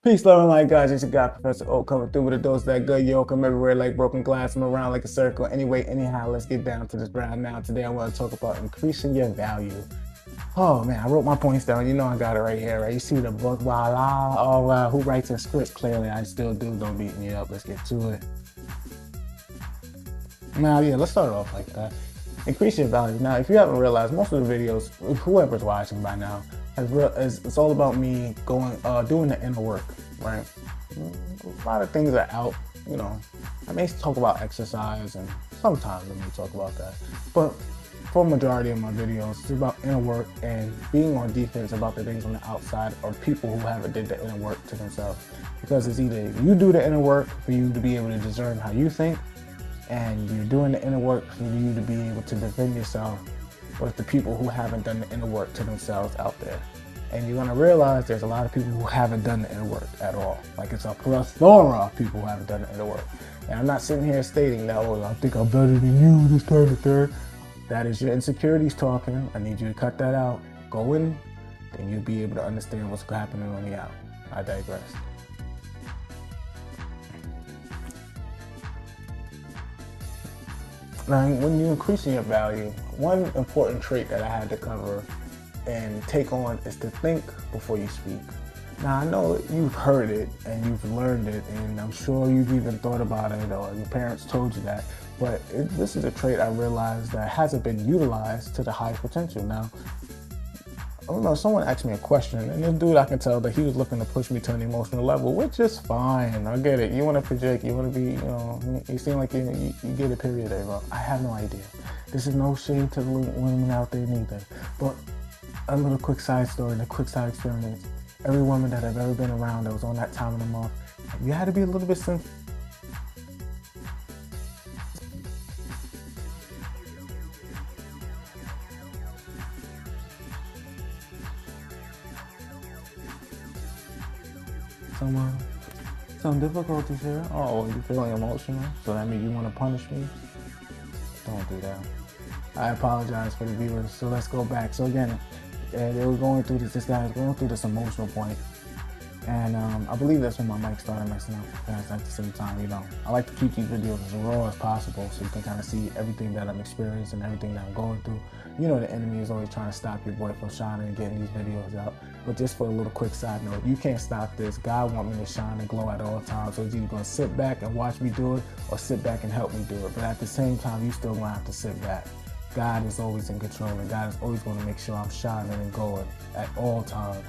Peace, love, and light, guys. It's your guy, Professor O, coming through with a dose of that good yo. Come everywhere like broken glass. I'm around like a circle. Anyway, anyhow, let's get down to this ground now. Today, I want to talk about increasing your value. Oh man, I wrote my points down. You know I got it right here, right? You see the book, voila. Oh wow, who writes a script? Clearly, I still do. Don't beat me up. Let's get to it. Now, yeah, let's start off like that. Increase your value. Now, if you haven't realized, most of the videos, whoever's watching by now, it's all about me doing the inner work, right? A lot of things are out, you know. I may talk about exercise, and sometimes I may talk about that, but for majority of my videos, it's about inner work and being on defense about the things on the outside or people who haven't did the inner work to themselves. Because it's either you do the inner work for you to be able to discern how you think, and you're doing the inner work for you to be able to defend yourself with the people who haven't done the inner work to themselves out there. And you're gonna realize there's a lot of people who haven't done the inner work at all. Like, it's a plethora of people who haven't done the inner work. And I'm not sitting here stating that, oh, I think I'm better than you, this time and third. That is your insecurities talking. I need you to cut that out. Go in, and you'll be able to understand what's happening on the out. I digress. Now, when you're increasing your value, one important trait that I had to cover and take on is to think before you speak. Now, I know you've heard it and you've learned it, and I'm sure you've even thought about it or your parents told you that, but this is a trait I realized that hasn't been utilized to the highest potential. Now, I don't know, someone asked me a question, and this dude, I can tell that he was looking to push me to an emotional level, which is fine. I get it. You want to project, you want to be, you seem like you get a period there, bro. I have no idea. This is no shade to the women out there neither. But a little quick side story and a quick side experience. Every woman that I've ever been around that was on that time of the month, you had to be a little bit sensitive. Some difficulties here. Oh, you're feeling emotional? So that means you want to punish me? Don't do that. I apologize for the viewers. So let's go back. So again, they were going through this guy was going through this emotional point. And I believe that's when my mic started messing up. Because at the same time, I like to keep these videos as raw as possible so you can kind of see everything that I'm experiencing, everything that I'm going through. You know, the enemy is always trying to stop your boy from shining and getting these videos out. But just for a little quick side note, you can't stop this. God wants me to shine and glow at all times. So he's either going to sit back and watch me do it or sit back and help me do it. But at the same time, you still going to have to sit back. God is always in control, and God is always going to make sure I'm shining and glowing at all times.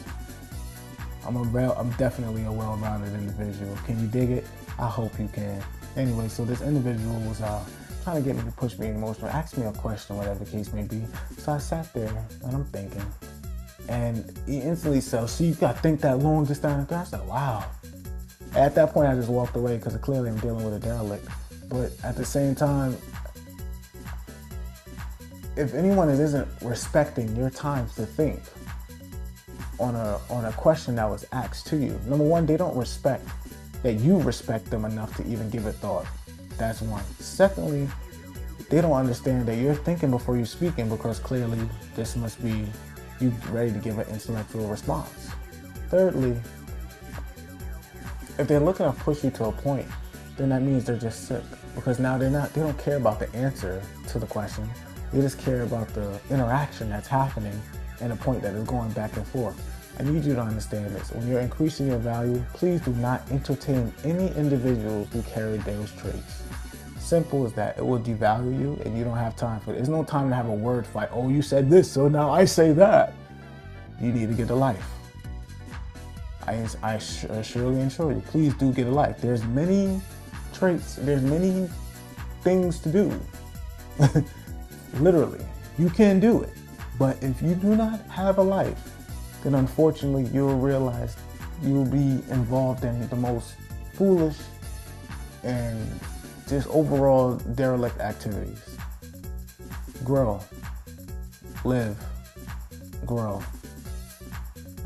I'm definitely a well-rounded individual. Can you dig it? I hope you can. Anyway, so this individual was trying to get me to push me emotional, ask me a question, whatever the case may be. So I sat there and I'm thinking, and he instantly said, "So you got to think that long, this, that, and that?" I said, "Wow." At that point, I just walked away because clearly I'm dealing with a derelict. But at the same time, if anyone isn't respecting your time to think on a question that was asked to you, number one, they don't respect that you respect them enough to even give it thought. That's one. Secondly, they don't understand that you're thinking before you're speaking, because clearly this must be you ready to give an intellectual response. Thirdly, if they're looking to push you to a point, then that means they're just sick, because now they don't care about the answer to the question. They just care about the interaction that's happening and a point that is going back and forth. I need you to understand this. When you're increasing your value, please do not entertain any individuals who carry those traits. Simple as that. It will devalue you, and you don't have time for it. There's no time to have a word fight. Oh, you said this, so now I say that. You need to get a life. I surely ensure you, please do get a life. There's many traits, there's many things to do. Literally, you can do it. But if you do not have a life, then unfortunately you'll realize you'll be involved in the most foolish and just overall derelict activities. Grow. Live. Grow.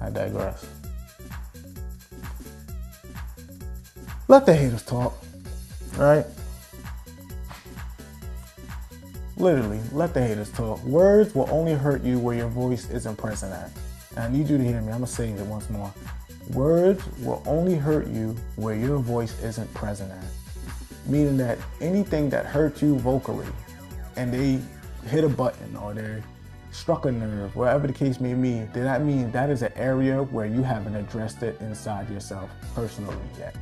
I digress. Let the haters talk, right? Literally, let the haters talk. Words will only hurt you where your voice isn't present at. And I need you to hear me. I'm going to say it once more. Words will only hurt you where your voice isn't present at. Meaning that anything that hurts you vocally and they hit a button or they struck a nerve, whatever the case may be, then that means that is an area where you haven't addressed it inside yourself personally yet.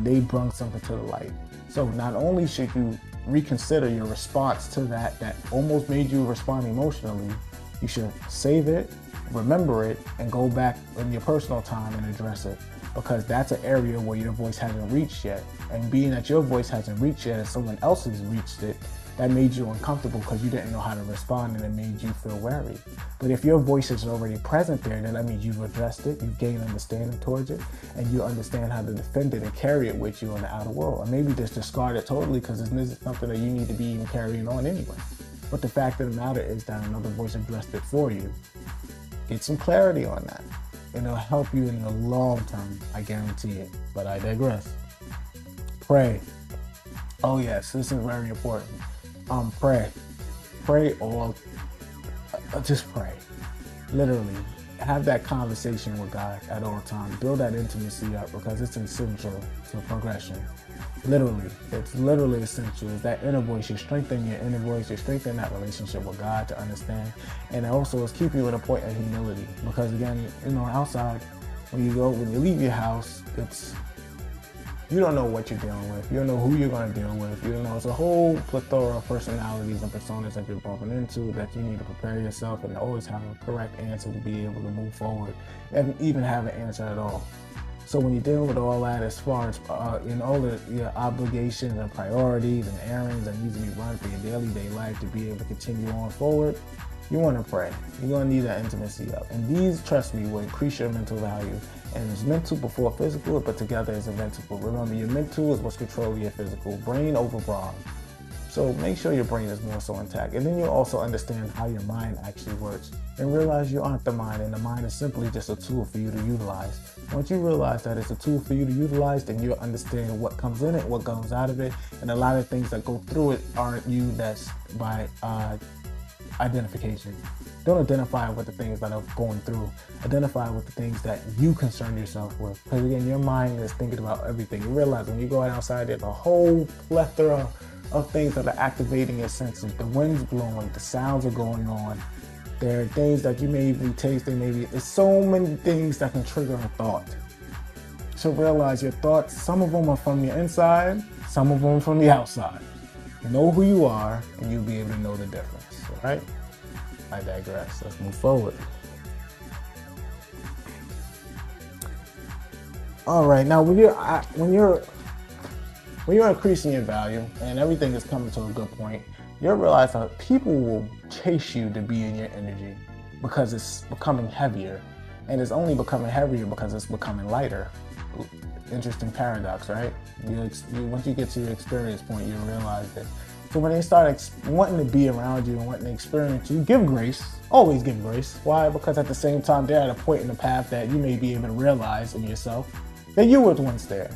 They brought something to the light. So not only should you reconsider your response to that almost made you respond emotionally, you should save it, remember it, and go back in your personal time and address it. Because that's an area where your voice hasn't reached yet. And being that your voice hasn't reached yet and someone else has reached it, that made you uncomfortable because you didn't know how to respond and it made you feel wary. But if your voice is already present there, then that means you've addressed it, you've gained understanding towards it, and you understand how to defend it and carry it with you in the outer world. Or maybe just discard it totally because this isn't something that you need to be even carrying on anyway. But the fact of the matter is that another voice addressed it for you. Get some clarity on that. And it'll help you in the long term, I guarantee it. But I digress. Pray. Oh yes, this is very important. Pray. Pray or just pray. Literally, have that conversation with God at all times. Build that intimacy up because it's essential to progression. Literally, it's literally essential. It's that inner voice. You strengthen your inner voice. You strengthen that relationship with God to understand. And it also is keep you at a point of humility. Because again, outside, when you leave your house, you don't know what you're dealing with. You don't know who you're going to deal with. You don't know. It's a whole plethora of personalities and personas that you're bumping into that you need to prepare yourself and always have a correct answer to be able to move forward and even have an answer at all. So when you deal with all that as far as in all your obligations and priorities and errands that need to be run for your daily day life to be able to continue on forward, you want to pray. You're going to need that intimacy up. And these, trust me, will increase your mental value. And it's mental before physical, but together is a mental. Remember, your mental is what's controlling your physical. Brain over brawn. So make sure your brain is more so intact. And then you'll also understand how your mind actually works and realize you aren't the mind, and the mind is simply just a tool for you to utilize. Once you realize that it's a tool for you to utilize, then you'll understand what comes in it, what comes out of it, and a lot of things that go through it aren't you, that's by identification. Don't identify with the things that are going through. Identify with the things that you concern yourself with. Because again, your mind is thinking about everything. You realize when you go outside, there's a whole plethora of things that are activating your senses. The wind's blowing, the sounds are going on. There are things that you may be tasting, there's so many things that can trigger a thought. So realize your thoughts, some of them are from your inside, some of them are from the outside. Know who you are, and you'll be able to know the difference, all right? I digress. Let's move forward. All right, now when you're increasing your value and everything is coming to a good point, you'll realize that people will chase you to be in your energy because it's becoming heavier, and it's only becoming heavier because it's becoming lighter. Interesting paradox, right? Once you get to your experience point, you'll realize that. So when they start wanting to be around you and wanting to experience you, give grace. Always give grace. Why? Because at the same time, they're at a point in the path that you may be able to realize in yourself that you were once there.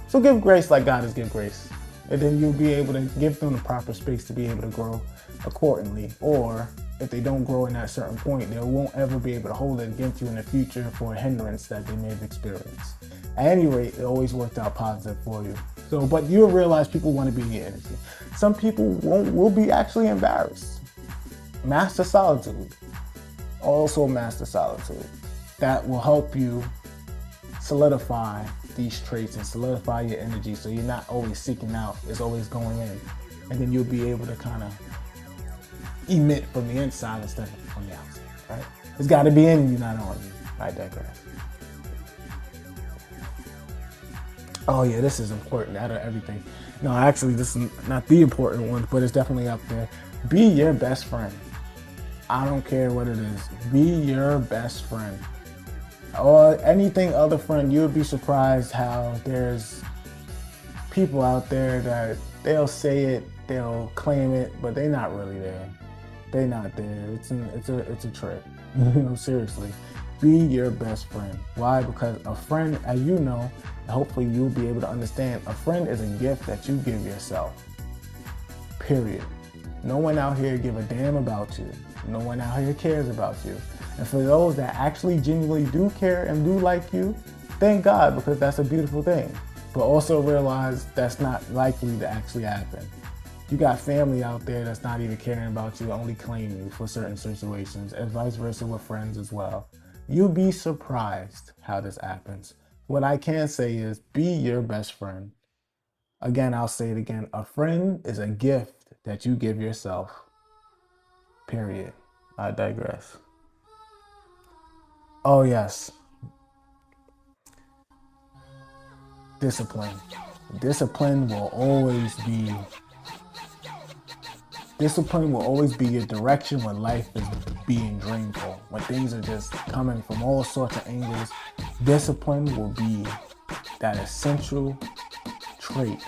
So give grace like God has given grace. And then you'll be able to give them the proper space to be able to grow accordingly. Or if they don't grow in that certain point, they won't ever be able to hold it against you in the future for a hindrance that they may have experienced. At any rate, it always worked out positive for you. So, but you'll realize people want to be in your energy. Some people will be actually embarrassed. Master solitude. Also master solitude. That will help you solidify these traits and solidify your energy so you're not always seeking out, it's always going in. And then you'll be able to kind of emit from the inside instead of from the outside, right? It's got to be in you, not on you. I digress. Oh yeah, this is important out of everything. No, actually, this is not the important one, but it's definitely up there. Be your best friend. I don't care what it is. Be your best friend. Or anything other friend, you would be surprised how there's people out there that they'll say it, they'll claim it, but they're not really there. They're not there. It's a trick. Seriously. Be your best friend. Why? Because a friend, as you know, and hopefully you'll be able to understand, a friend is a gift that you give yourself. Period. No one out here give a damn about you. No one out here cares about you. And for those that actually genuinely do care and do like you, thank God, because that's a beautiful thing. But also realize that's not likely to actually happen. You got family out there that's not even caring about you, only claim you for certain situations, and vice versa with friends as well. You'd be surprised how this happens. What I can say is be your best friend. Again, I'll say it again. A friend is a gift that you give yourself. Period. I digress. Oh yes. Discipline. Discipline will always be your direction when life is being dreamful. When things are just coming from all sorts of angles, discipline will be that essential trait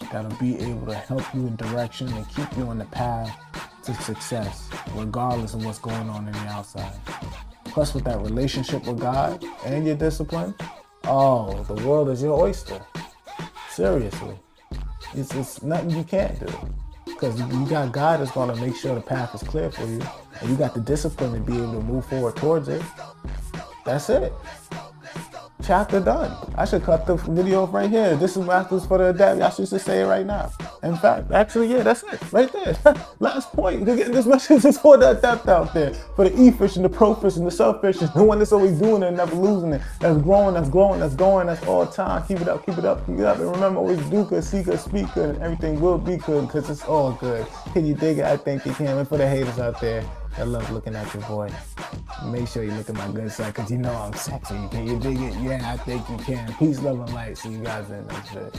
that'll be able to help you in direction and keep you on the path to success, regardless of what's going on in the outside. Plus, with that relationship with God and your discipline, oh, the world is your oyster. Seriously. It's nothing you can't do. Because you got God that's going to make sure the path is clear for you. And you got the discipline to be able to move forward towards it. That's it. Chapter done. I should cut the video off right here. This is Masters for the Adapt. Y'all should just say it right now. In fact, actually, yeah, that's it. Right there. Last point. This message is for the Adapt out there. For the E-fish and the pro-fish and the sub-fish. The one that's always doing it and never losing it. That's growing, that's glowing, that's going. That's all time. Keep it up, keep it up, keep it up. And remember, always do good, see good, speak good, and everything will be good because it's all good. Can you dig it? I think you can. And for the haters out there, I love looking at your boy. Make sure you look at my good side because you know I'm sexy. Can you dig it? Yeah, I think you can. Peace, love, and light. See you guys in the next video.